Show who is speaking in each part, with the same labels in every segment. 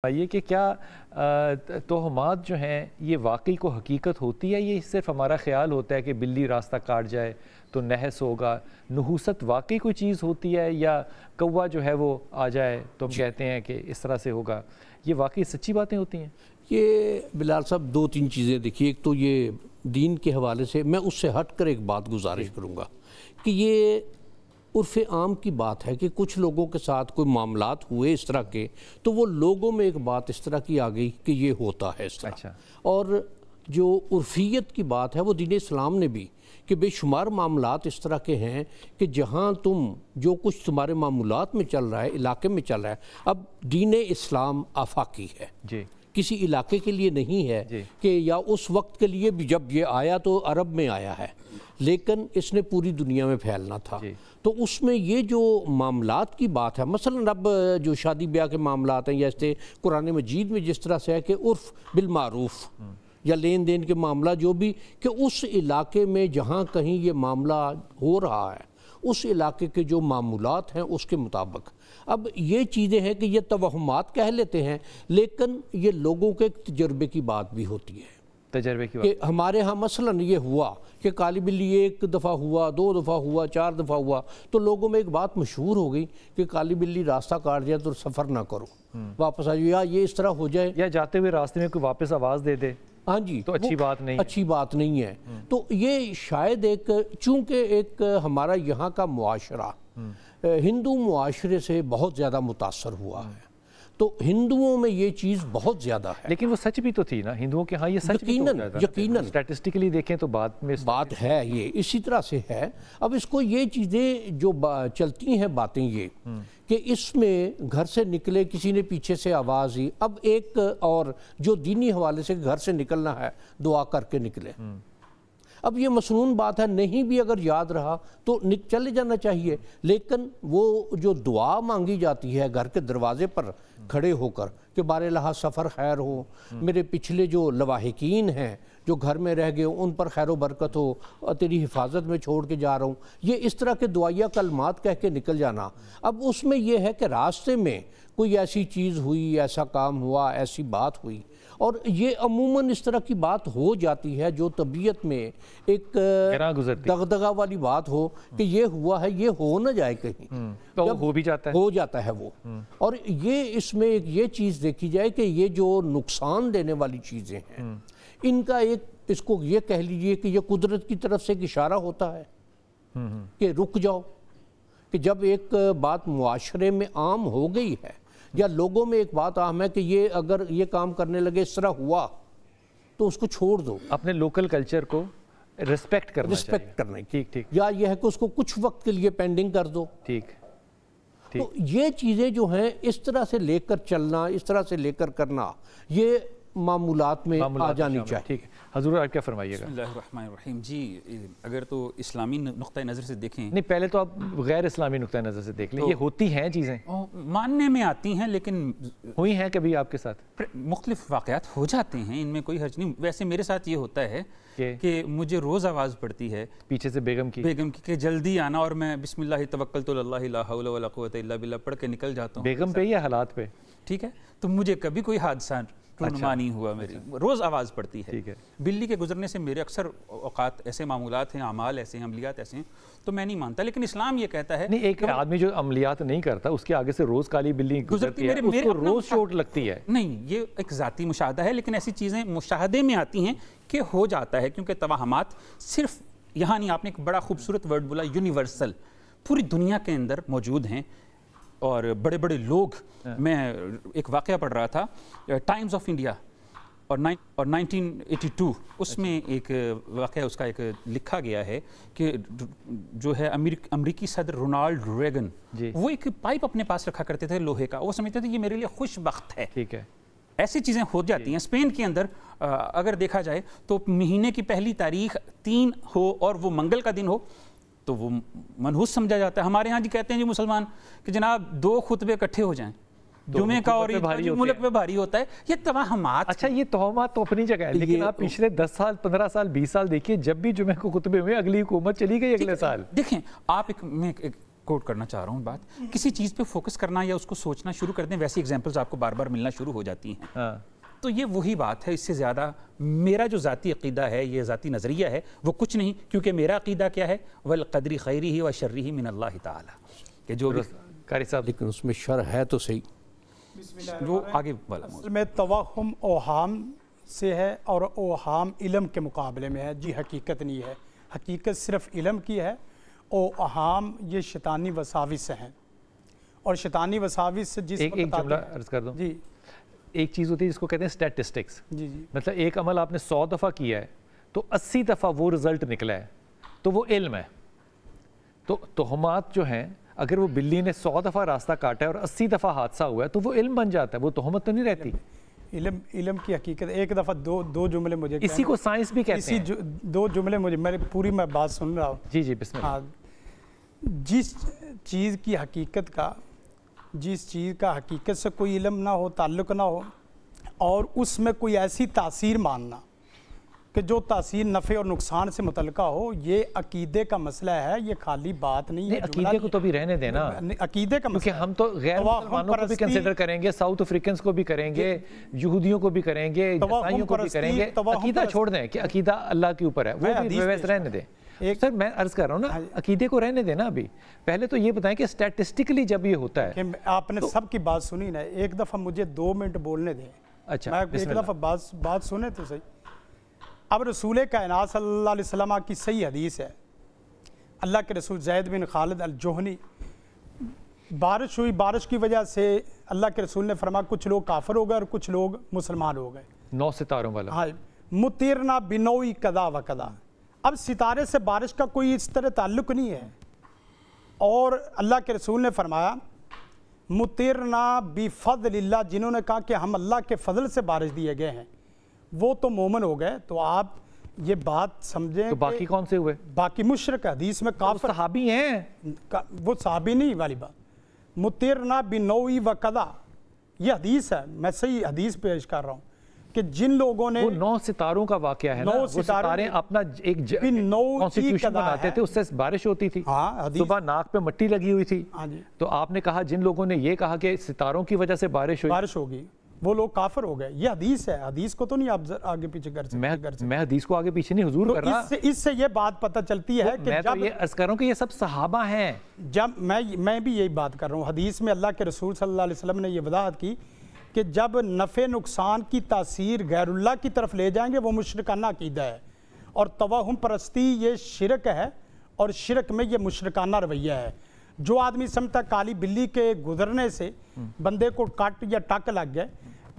Speaker 1: یہ کہ کیا توہمات جو ہیں یہ واقعی کو حقیقت ہوتی ہے، یہ صرف ہمارا خیال ہوتا ہے کہ بلی راستہ کاٹ جائے تو نحس ہوگا؟ نحوست واقعی کوئی چیز ہوتی ہے یا کوا جو ہے وہ آ جائے تو ہم کہتے ہیں کہ اس طرح سے ہوگا؟ یہ واقعی سچی باتیں ہوتی ہیں؟
Speaker 2: یہ بلال صاحب دو تین چیزیں دیکھیے. ایک تو یہ دین کے حوالے سے میں اس سے ہٹ کر ایک بات گزارش کروں گا کہ یہ عرف عام کی بات ہے کہ کچھ لوگوں کے ساتھ کوئی معاملات ہوئے اس طرح کے تو وہ لوگوں میں ایک بات اس طرح کی آ گئی کہ یہ ہوتا ہے اس طرح.
Speaker 1: اچھا.
Speaker 2: اور جو عرفیت کی بات ہے وہ دین اسلام نے بھی کہ بے شمار معاملات اس طرح کے ہیں کہ جہاں تم جو کچھ تمہارے معاملات میں چل رہا ہے، علاقے میں چل رہا ہے، اب دین اسلام آفاقی ہے.
Speaker 1: جی.
Speaker 2: کسی علاقے کے لیے نہیں ہے
Speaker 1: جی.
Speaker 2: کہ یا اس وقت کے لیے بھی جب یہ آیا تو عرب میں آیا ہے، لیکن اس نے پوری دنیا میں پھیلنا تھا.
Speaker 1: جی.
Speaker 2: تو اس میں یہ جو معاملات کی بات ہے، مثلا اب جو شادی بیاہ کے معاملات ہیں یا ایسے قرآن مجید میں جس طرح سے ہے کہ عرف بالمعروف یا لین دین کے معاملہ جو بھی کہ اس علاقے میں جہاں کہیں یہ معاملہ ہو رہا ہے اس علاقے کے جو معمولات ہیں اس کے مطابق. اب یہ چیزیں ہیں کہ یہ توہمات کہہ لیتے ہیں، لیکن یہ لوگوں کے تجربے کی بات بھی ہوتی ہے.
Speaker 1: تجربے کی
Speaker 2: کہ ہمارے ہاں مثلا یہ ہوا کہ کالی بلی ایک دفعہ ہوا، دو دفعہ ہوا، چار دفعہ ہوا تو لوگوں میں ایک بات مشہور ہو گئی کہ کالی بلی راستہ کاٹ جائے تو سفر نہ کرو، واپس آ جاؤ، یا یہ اس طرح ہو جائے
Speaker 1: یا جاتے ہوئے راستے میں کوئی واپس آواز دے دے.
Speaker 2: ہاں جی،
Speaker 1: تو اچھی بات نہیں،
Speaker 2: اچھی بات نہیں ہے. تو یہ شاید ایک چونکہ ایک ہمارا یہاں کا معاشرہ ہندو معاشرے سے بہت زیادہ متاثر ہوا ہے تو ہندوؤں میں یہ چیز بہت زیادہ ہے.
Speaker 1: لیکن وہ سچ بھی تو تھی نا ہندوؤں کے ہاں، یہ سچ
Speaker 2: یقیناً
Speaker 1: اسٹیٹسٹیکلی دیکھیں تو
Speaker 2: بات ہے، یہ اسی طرح سے ہے. اب اس کو یہ چیزیں جو چلتی ہیں باتیں یہ کہ اس میں گھر سے نکلے کسی نے پیچھے سے آواز دی. اب ایک اور جو دینی حوالے سے گھر سے نکلنا ہے دعا کر کے نکلے. اب یہ مسنون بات ہے، نہیں بھی اگر یاد رہا تو چلے جانا چاہیے، لیکن وہ جو دعا مانگی جاتی ہے گھر کے دروازے پر کھڑے ہو کر کہ بار الہ سفر خیر ہو، میرے پچھلے جو لواحقین ہیں جو گھر میں رہ گئے ان پر خیر و برکت ہو، تیری حفاظت میں چھوڑ کے جا رہا ہوں، یہ اس طرح کے دعائیہ کلمات کہہ کے نکل جانا. اب اس میں یہ ہے کہ راستے میں کوئی ایسی چیز ہوئی، ایسا کام ہوا، ایسی بات ہوئی، اور یہ عموماً اس طرح کی بات ہو جاتی ہے جو طبیعت میں ایک دغدغہ والی بات ہو کہ یہ ہوا ہے، یہ ہو نہ جائے کہیں،
Speaker 1: تو ہو بھی جاتا ہے،
Speaker 2: ہو جاتا ہے وہ. اور یہ اس میں ایک یہ چیز دیکھی جائے کہ یہ جو نقصان دینے والی چیزیں ہیں ان کا ایک اس کو یہ کہہ لیجئے کہ یہ قدرت کی طرف سے ایک اشارہ ہوتا ہے کہ رک جاؤ. کہ جب ایک بات معاشرے میں عام ہو گئی ہے یا لوگوں میں ایک بات عام ہے کہ یہ اگر یہ کام کرنے لگے اس طرح ہوا تو اس کو چھوڑ دو.
Speaker 1: اپنے لوکل کلچر کو ریسپیکٹ
Speaker 2: کرنا
Speaker 1: ٹھیک ٹھیک،
Speaker 2: یا یہ ہے کہ اس کو کچھ وقت کے لیے پینڈنگ کر دو.
Speaker 1: ٹھیک.
Speaker 2: تو یہ چیزیں جو ہیں اس طرح سے لے کر چلنا، اس طرح سے لے کر کرنا، یہ معمولات میں آ جانی چاہیے.
Speaker 1: ٹھیک ہے حضور، آپ کیا فرمائیے گا؟
Speaker 3: بسم اللہ الرحمن الرحیم. جی اگر تو اسلامی نقطہ نظر سے دیکھیں،
Speaker 1: نہیں پہلے تو آپ غیر اسلامی نقطہ نظر سے دیکھ لیں. یہ ہوتی ہیں چیزیں،
Speaker 3: ماننے میں آتی ہیں، لیکن
Speaker 1: ہوئی ہیں کبھی آپ کے ساتھ؟
Speaker 3: مختلف واقعات ہو جاتے ہیں، ان میں کوئی حرج نہیں. ویسے میرے ساتھ یہ ہوتا ہے کہ مجھے روز آواز پڑتی ہے
Speaker 1: پیچھے سے بیگم کی
Speaker 3: کہ جلدی آنا، اور میں بسم اللہ توکلت علی اللہ لا حول ولا قوت الا باللہ پڑھ کے نکل جاتا ہوں.
Speaker 1: بیگم پہ یا حالات پہ؟
Speaker 3: ٹھیک ہے. تو مجھے کبھی کوئی حادثہ رونما نہیں ہوا، میری روز آواز پڑتی ہے. بلی کے گزرنے سے میرے اکثر اوقات ایسے معمولات ہیں، اعمال ایسے ہیں، عملیات ایسے ہیں، تو میں نہیں مانتا. لیکن اسلام یہ کہتا ہے
Speaker 1: نہیں، ایک آدمی جو عملیات نہیں کرتا اس کے آگے سے روز کالی بلی گزرتی ہے، اس کو روز چوٹ لگتی ہے.
Speaker 3: نہیں، یہ ایک ذاتی مشاہدہ ہے، لیکن ایسی چیزیں مشاہدے میں آتی ہیں کہ ہو جاتا ہے، کیونکہ توہمات صرف یہاں نہیں. آپ نے ایک بڑا خوبصورت ورڈ بولا، یونیورسل، پوری دنیا کے اندر موجود ہیں. اور بڑے بڑے لوگ، میں ایک واقعہ پڑھ رہا تھا ٹائمز آف انڈیا اور 1982، اس میں ایک واقعہ اس کا ایک لکھا گیا ہے کہ جو ہے امریکی صدر رونالڈ ریگن، وہ ایک پائپ اپنے پاس رکھا کرتے تھے لوہے کا، وہ سمجھتے تھے یہ میرے لیے خوش بخت ہے.
Speaker 1: ٹھیک ہے.
Speaker 3: ایسی چیزیں ہو جاتی ہیں. اسپین کے اندر اگر دیکھا جائے تو مہینے کی پہلی تاریخ 3 ہو اور وہ منگل کا دن ہو تو وہ منحوس سمجھا جاتا ہے. ہمارے ہاں جی کہتے ہیں جی مسلمان کہ جناب 2 خطبے اکٹھے ہو جائیں، جمعے کا اور ملک میں بھاری ہوتا ہے. یہ توہمات.
Speaker 1: اچھا، یہ توہمات تو اپنی جگہ ہے، لیکن آپ پچھلے 10 سال 15 سال 20 سال دیکھیے، جب بھی جمعے کو خطبے ہوئے اگلی حکومت چلی گئی اگلے سال.
Speaker 3: دیکھیں آپ میں کوٹ کرنا چاہ رہا ہوں بات، کسی چیز پہ فوکس کرنا یا اس کو سوچنا شروع کر دیں، ویسی ایگزامپلز آپ کو بار بار ملنا شروع ہو جاتی ہیں. تو یہ وہی بات ہے، اس سے زیادہ میرا جو ذاتی عقیدہ ہے، یہ ذاتی نظریہ ہے، وہ کچھ نہیں، کیونکہ میرا عقیدہ کیا ہے، والقدر خیرہ و شرہ من اللہ تعالی، کہ جو بھی
Speaker 1: قاری صاحب
Speaker 2: لیکن اس میں شر ہے تو صحیح.
Speaker 3: وہ آگے والا
Speaker 4: اصل میں توہم اوہام سے ہے، اور اوہام علم کے مقابلے میں ہے. جی حقیقت نہیں ہے، حقیقت صرف علم کی ہے، اوہام یہ شیطانی وساوس سے ہیں. اور شیطانی وساوس سے جس
Speaker 1: ایک جملہ عرض کر دوں.
Speaker 4: جی
Speaker 1: ایک چیز ہوتی ہے جس کو کہتے ہیں اسٹیٹسٹکس.
Speaker 4: جی جی
Speaker 1: مطلب ایک عمل آپ نے 100 دفعہ کیا ہے تو 80 دفعہ وہ رزلٹ نکلا ہے تو وہ علم ہے. تو تہمات جو ہیں، اگر وہ بلی نے 100 دفعہ راستہ کاٹا ہے اور 80 دفعہ حادثہ ہوا ہے تو وہ علم بن جاتا ہے، وہ تہمت تو نہیں رہتی.
Speaker 4: علم کی حقیقت. ایک دفعہ دو جملے مجھے
Speaker 1: اسی کو سائنس بھی کہتے ہیں.
Speaker 4: دو جملے مجھے، میں بات سن رہا ہوں.
Speaker 1: جی جی بسم اللہ.
Speaker 4: جس چیز کی حقیقت کا، جس چیز کا حقیقت سے کوئی علم نہ ہو، تعلق نہ ہو، اور اس میں کوئی ایسی تاثیر ماننا کہ جو تاثیر نفع اور نقصان سے متعلقہ ہو، یہ عقیدے کا مسئلہ ہے، یہ خالی بات نہیں ہے.
Speaker 1: عقیدے کو تو بھی رہنے دینا،
Speaker 4: عقیدے کا مسئلہ،
Speaker 1: کیونکہ ہم تو غیر مسلمانوں کو بھی کنسیڈر کریں گے، ساؤتھ افریقنز کو بھی کریں گے، یہودیوں کو بھی کریں گے، عیسائیوں کو بھی کریں گے. عقیدہ چھوڑ دیں کہ عقیدہ اللہ کے اوپر ہے، وہ بھی ویسے رہنے دیں. سر میں عرض کر رہا ہوں نا، عقیدے کو رہنے دینا. ابھی پہلے تو یہ بتائیں کہ اسٹیٹسٹکلی جب یہ ہوتا ہے،
Speaker 4: آپ نے سب کی بات سنی نا، ایک دفعہ مجھے 2 منٹ بولنے دیں.
Speaker 1: اچھا
Speaker 4: میں ایک دفعہ بات سنے تو صحیح. اب رسول کائنات صلی اللہ علیہ وسلم کی صحیح حدیث ہے، اللہ کے رسول زید بن خالد الجہنی، بارش ہوئی، بارش کی وجہ سے اللہ کے رسول نے فرمایا کچھ لوگ کافر ہو گئے اور کچھ لوگ مسلمان ہو گئے.
Speaker 1: 9 ستاروں والا.
Speaker 4: ہاں، مطرنا بنوئی قضا و قضا. اب ستارے سے بارش کا کوئی اس طرح تعلق نہیں ہے. اور اللہ کے رسول نے فرمایا مطرنا بفضل اللہ، جنہوں نے کہا کہ ہم اللہ کے فضل سے بارش دیے گئے ہیں، وہ تو مومن ہو گئے. تو آپ یہ بات سمجھیں،
Speaker 1: تو باقی کون سے ہوئے؟
Speaker 4: باقی مشرک. حدیث میں کافر،
Speaker 1: صحابی ہیں،
Speaker 4: وہ صحابی نہیں والی بات. مطرنا بنوئی و قضا، یہ حدیث ہے، میں صحیح حدیث پیش کر رہا ہوں کہ جن لوگوں نے،
Speaker 1: وہ 9 ستاروں کا واقعہ ہے نا، وہ ستارے اپنا ایک کانسٹیٹیوشن بناتے تھے، اس سے بارش ہوتی تھی. صبح ناک پہ مٹی لگی ہوئی تھی. تو آپ نے کہا جن لوگوں نے یہ کہا کہ ستاروں کی وجہ سے بارش
Speaker 4: ہوگی، وہ لوگ کافر ہو گئے. یہ حدیث ہے، حدیث کو تو نہیں آپ آگے پیچھے کر سکتے.
Speaker 1: میں حدیث کو آگے پیچھے نہیں حضور کر رہا.
Speaker 4: اس سے یہ بات پتہ چلتی ہے کہ
Speaker 1: میں تو یہ عرض کر رہا ہوں کہ یہ سب صحابہ ہیں.
Speaker 4: جب میں بھی یہی بات کر رہا ہوں، حدیث میں اللہ کے رسول صلی اللہ علیہ وسلم نے یہ وضاحت کی کہ جب نفع نقصان کی تاثیر غیر اللہ کی طرف لے جائیں گے وہ مشرکانہ عقیدہ ہے. اور توہم پرستی یہ شرک ہے، اور شرک میں یہ مشرکانہ رویہ ہے. جو آدمی سمجھتا کالی بلی کے گزرنے سے بندے کو کٹ یا ٹک لگ گئے،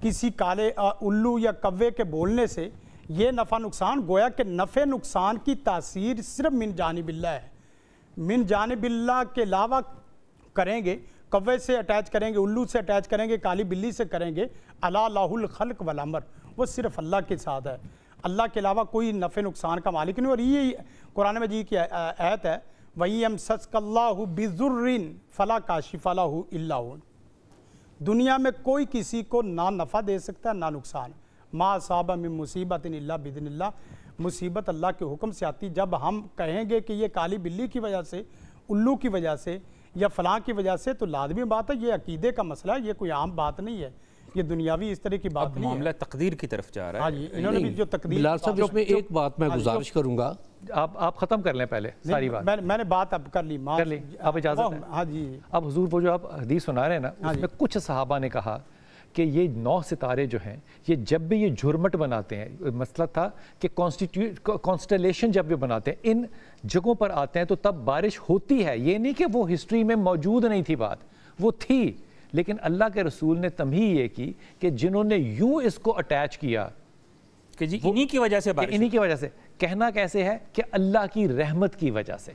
Speaker 4: کسی کالے الو یا کوے کے بولنے سے یہ نفع نقصان، گویا کہ نفع نقصان کی تاثیر صرف من جانب اللہ ہے. من جانب اللہ کے علاوہ کریں گے، کوے سے اٹیچ کریں گے، الو سے اٹیچ کریں گے، کالی بلی سے کریں گے، الا لہ الخلق والامر، وہ صرف اللہ کے ساتھ ہے. اللہ کے علاوہ کوئی نفع نقصان کا مالک نہیں. اور یہ قرآن مجید کی آیت ہے، وَيَمْسَسْكَ اللَّهُ بِضُرٍّ فَلَا كَاشِفَ لَهُ إِلَّا هُوَ. دنیا میں کوئی کسی کو نہ نفع دے سکتا ہے نہ نقصان. ما اصاب من مصیبت الا باذن اللہ، مصیبت اللہ کے حکم سے آتی. جب ہم کہیں گے کہ یہ کالی بلی کی وجہ سے، الو کی وجہ سے یا فلاں کی وجہ سے، تو لازمی بات ہے یہ عقیدے کا مسئلہ ہے، یہ کوئی عام بات نہیں ہے، یہ دنیاوی اس طرح کی بات نہیں ہے.
Speaker 3: معاملہ تقدیر کی طرف جا رہا ہے.
Speaker 4: ہاں جی، انہوں نے بھی جو تقدیر.
Speaker 2: بلال صاحب اس میں ایک بات میں گزارش کروں گا،
Speaker 1: آپ ختم کر لیں پہلے ساری بات.
Speaker 4: میں نے بات اب کر لی،
Speaker 1: اب اجازت ہے.
Speaker 4: ہاں جی.
Speaker 1: اب حضور وہ جو آپ حدیث سنا رہے ہیں نا، اس میں کچھ صحابہ نے کہا کہ یہ 9 ستارے جو ہیں، یہ جب بھی یہ جھرمٹ بناتے ہیں، مسئلہ تھا کہ کانسٹیلیشن جب بھی بناتے ہیں ان جگہوں پر آتے ہیں تو تب بارش ہوتی ہے. یہ نہیں کہ وہ ہسٹری میں موجود نہیں تھی، بات وہ تھی، لیکن اللہ کے رسول نے تمہید یہ کی کہ جنہوں نے یوں اس کو اٹیچ کیا
Speaker 3: کہ جی انہی کی وجہ سے بارش،
Speaker 1: انہی کی وجہ سے. کہنا کیسے ہے کہ اللہ کی رحمت کی وجہ سے.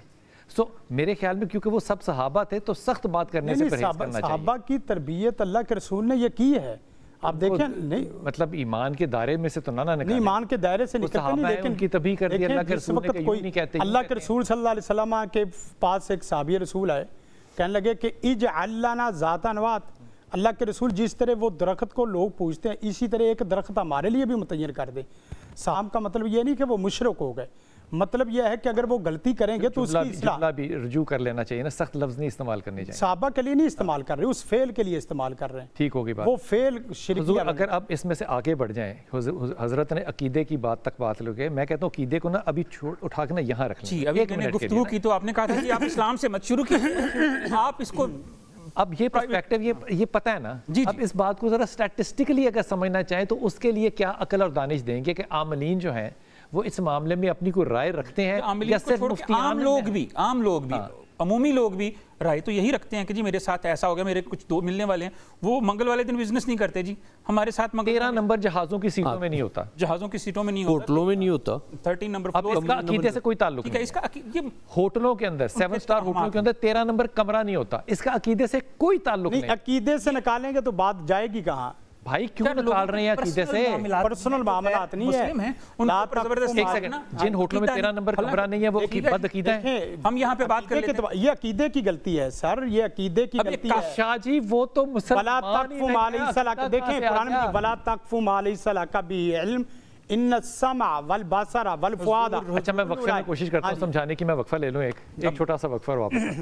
Speaker 1: میرے خیال میں کیونکہ وہ سب صحابہ تھے تو سخت بات کرنے سے پرہیز کرنا چاہیے.
Speaker 4: صحابہ کی تربیت اللہ کے رسول نے یہ کی ہے. آپ دیکھیں، نہیں
Speaker 1: مطلب ایمان کے دائرے میں سے تو نہ نکالیں.
Speaker 4: نہیں، ایمان کے دائرے سے نکلتے نہیں، لیکن
Speaker 1: ان کی تبیہ کر دی اللہ کے رسول نے کہ یوں نہیں کہتے.
Speaker 4: اللہ کے رسول صلی اللہ علیہ وسلم کے پاس ایک صحابی رسول آئے، کہنے لگے کہ اجعل لنا ذات انوات. اللہ کے رسول جس طرح وہ درخت کو لوگ پوچھتے ہیں، اسی طرح ایک درخت ہمارے لیے بھی متعین کر دے. صاحب کا مطلب یہ نہیں کہ وہ مشرک ہو گئے، مطلب یہ ہے کہ اگر وہ غلطی کریں گے تو اس کی اصلاح
Speaker 1: جملہ بھی رجوع کر لینا چاہیے نا, سخت لفظ نہیں استعمال کرنے چاہیے.
Speaker 4: صحابہ کے لیے نہیں استعمال کر رہے, اس فعل کے لیے استعمال کر رہے ہیں.
Speaker 1: ٹھیک ہوگی بات.
Speaker 4: وہ فعل شرکیہ.
Speaker 1: حضور اگر آپ اس میں سے آگے بڑھ جائیں, حضرت نے عقیدے کی بات تک بات لگے, میں کہتا ہوں عقیدے کو نا ابھی اٹھا کے نا یہاں رکھ لیں.
Speaker 3: جی ابھی میں نے گفتگو کی تو آپ نے کہا تھا کہ آپ اسلام سے مت شروع کیجیے, آپ اس کو
Speaker 1: اب یہ پرسپیکٹیو یہ پتہ ہے نا. اب اس بات کو ذرا سٹیٹسٹکلی اگر سمجھنا چاہیں تو اس کے لیے کیا عقل اور دانش دیں گے کہ عاملین جو ہیں وہ اس معاملے میں اپنی کوئی رائے رکھتے ہیں, یا صرف
Speaker 3: عام لوگ بھی عمومی لوگ بھی رائے تو یہی رکھتے ہیں کہ جی میرے ساتھ ایسا ہو گیا, میرے کچھ دو ملنے والے ہیں, وہ منگل والے دن بزنس نہیں کرتے جی ہمارے ساتھ.
Speaker 1: 13 نمبر جہازوں کی سیٹوں میں نہیں ہوتا,
Speaker 3: جہازوں کی سیٹوں میں نہیں ہوتا,
Speaker 2: ہوٹلوں میں نہیں ہوتا.
Speaker 3: 13 نمبر.
Speaker 1: اب اس کا عقیدے سے کوئی تعلق نہیں.
Speaker 3: اس کا
Speaker 1: ہوٹلوں کے اندر 7 سٹار ہوٹلوں کے اندر 13 نمبر کمرہ نہیں ہوتا, اس کا عقیدے سے کوئی تعلق نہیں.
Speaker 4: عقیدے سے نکالیں گے تو بات جائے گی کہاں
Speaker 1: بھائی؟ کیوں نکال رہے ہیں عقیدے سے؟
Speaker 4: پرسنل معاملات نہیں ہے.
Speaker 1: ایک سیکنڈ, جن ہوٹلوں میں 13 نمبر کمرہ نہیں ہے وہ بد عقیدہ ہے.
Speaker 3: ہم یہاں پہ بات کر لیتے ہیں,
Speaker 4: یہ عقیدے کی غلطی ہے سر, یہ عقیدے کی غلطی ہے.
Speaker 1: شاہ جی وہ تو مسلمان ہی
Speaker 4: نہیں. دیکھیں قرآن میں ولا تقف ما لیس لک بہ علم ان السمع والبصر والفؤاد.
Speaker 1: اچھا میں وقفے میں کوشش کرتا ہوں سمجھانے کی, میں وقفہ لے لوں ایک چھوٹا سا وقفہ اور واپس.